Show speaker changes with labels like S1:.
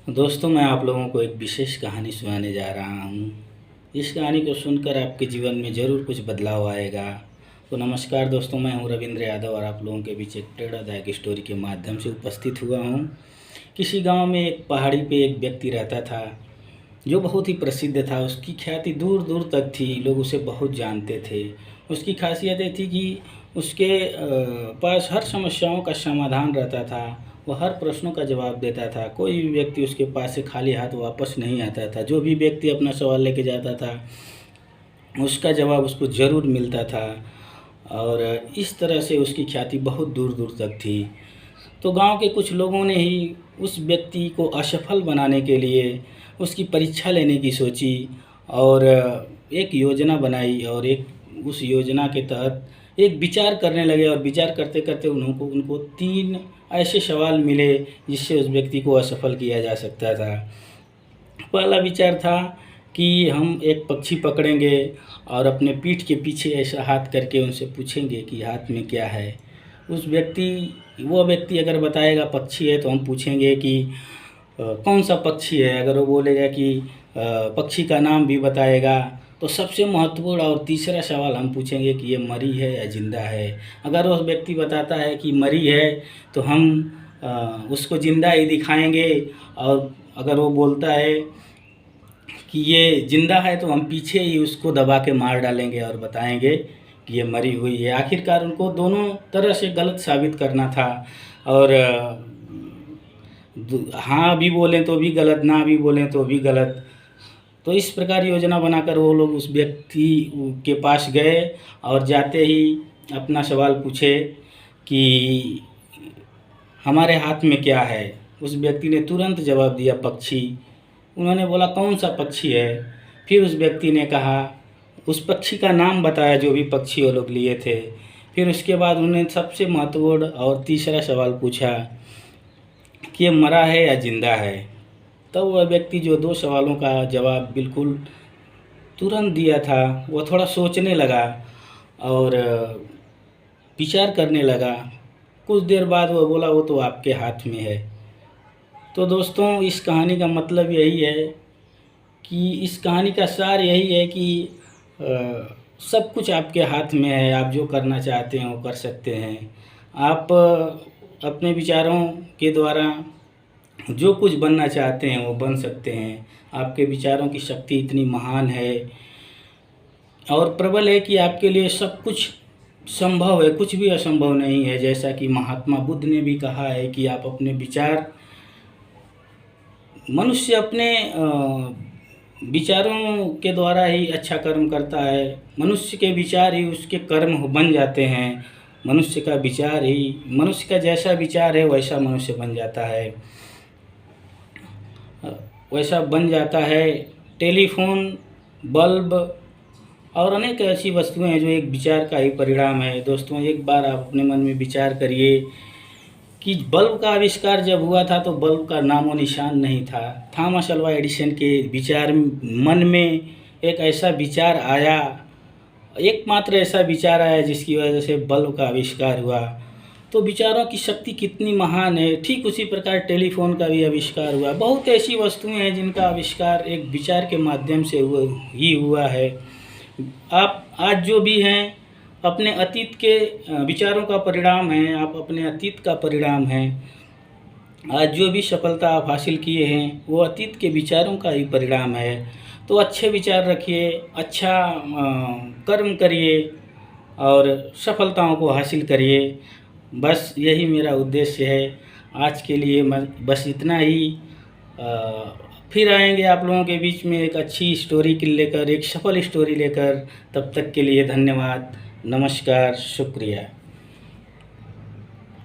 S1: दोस्तों, मैं आप लोगों को एक विशेष कहानी सुनाने जा रहा हूँ। इस कहानी को सुनकर आपके जीवन में ज़रूर कुछ बदलाव आएगा। तो नमस्कार दोस्तों, मैं हूँ रविंद्र यादव और आप लोगों के बीच एक प्रेरणादायक स्टोरी के माध्यम से उपस्थित हुआ हूँ। किसी गांव में एक पहाड़ी पे एक व्यक्ति रहता था जो बहुत ही प्रसिद्ध था। उसकी ख्याति दूर दूर तक थी, लोग उसे बहुत जानते थे। उसकी खासियत ये थी कि उसके पास हर समस्याओं का समाधान रहता था। वह हर प्रश्नों का जवाब देता था। कोई भी व्यक्ति उसके पास से खाली हाथ वापस नहीं आता था। जो भी व्यक्ति अपना सवाल लेके जाता था उसका जवाब उसको ज़रूर मिलता था और इस तरह से उसकी ख्याति बहुत दूर दूर तक थी। तो गांव के कुछ लोगों ने ही उस व्यक्ति को असफल बनाने के लिए उसकी परीक्षा लेने की सोची और एक योजना बनाई और उस योजना के तहत एक विचार करने लगे और विचार करते करते उनको 3 ऐसे सवाल मिले जिससे उस व्यक्ति को असफल किया जा सकता था। पहला विचार था कि हम एक पक्षी पकड़ेंगे और अपने पीठ के पीछे ऐसा हाथ करके उनसे पूछेंगे कि हाथ में क्या है। वो व्यक्ति अगर बताएगा पक्षी है तो हम पूछेंगे कि कौन सा पक्षी है। अगर वो बोलेगा कि पक्षी का नाम भी बताएगा तो सबसे महत्वपूर्ण और तीसरा सवाल हम पूछेंगे कि ये मरी है या ज़िंदा है। अगर वो व्यक्ति बताता है कि मरी है तो हम उसको ज़िंदा ही दिखाएंगे और अगर वो बोलता है कि ये ज़िंदा है तो हम पीछे ही उसको दबा के मार डालेंगे और बताएंगे कि ये मरी हुई है। आखिरकार उनको दोनों तरह से गलत साबित करना था और हाँ भी बोलें तो भी गलत, ना भी बोलें तो भी गलत। तो इस प्रकार योजना बनाकर वो लोग उस व्यक्ति के पास गए और जाते ही अपना सवाल पूछे कि हमारे हाथ में क्या है। उस व्यक्ति ने तुरंत जवाब दिया पक्षी। उन्होंने बोला कौन सा पक्षी है। फिर उस व्यक्ति ने कहा, उस पक्षी का नाम बताया जो भी पक्षी वो लोग लिए थे। फिर उसके बाद उन्होंने सबसे महत्वपूर्ण और तीसरा सवाल पूछा कि ये मरा है या ज़िंदा है। तब वह व्यक्ति जो 2 सवालों का जवाब बिल्कुल तुरंत दिया था वो थोड़ा सोचने लगा और विचार करने लगा। कुछ देर बाद वह बोला वो तो आपके हाथ में है। तो दोस्तों, इस कहानी का मतलब यही है कि इस कहानी का सार यही है कि सब कुछ आपके हाथ में है। आप जो करना चाहते हैं वो कर सकते हैं। आप अपने विचारों के द्वारा जो कुछ बनना चाहते हैं वो बन सकते हैं। आपके विचारों की शक्ति इतनी महान है और प्रबल है कि आपके लिए सब कुछ संभव है, कुछ भी असंभव नहीं है। जैसा कि महात्मा बुद्ध ने भी कहा है कि आप अपने विचार, मनुष्य अपने विचारों के द्वारा ही अच्छा कर्म करता है। मनुष्य के विचार ही उसके कर्म बन जाते हैं। मनुष्य का जैसा विचार है वैसा मनुष्य बन जाता है, वैसा बन जाता है। टेलीफोन, बल्ब और अनेक ऐसी वस्तुएं हैं जो एक विचार का ही परिणाम है। दोस्तों, एक बार आप अपने मन में विचार करिए कि बल्ब का आविष्कार जब हुआ था तो बल्ब का नामो निशान नहीं था। थॉमस अल्वा एडिसन के मन में एक ऐसा विचार आया, एकमात्र ऐसा विचार आया जिसकी वजह से बल्ब का आविष्कार हुआ। तो विचारों की शक्ति कितनी महान है। ठीक उसी प्रकार टेलीफोन का भी आविष्कार हुआ। बहुत ऐसी वस्तुएं हैं जिनका आविष्कार एक विचार के माध्यम से हुआ है। आप आज जो भी हैं अपने अतीत के विचारों का परिणाम हैं। आप अपने अतीत का परिणाम हैं। आज जो भी सफलता आप हासिल किए हैं वो अतीत के विचारों का ही परिणाम है। तो अच्छे विचार रखिए, अच्छा कर्म करिए और सफलताओं को हासिल करिए। बस यही मेरा उद्देश्य है। आज के लिए बस इतना ही। फिर आएंगे आप लोगों के बीच में एक अच्छी स्टोरी लेकर, एक सफल स्टोरी लेकर। तब तक के लिए धन्यवाद, नमस्कार, शुक्रिया।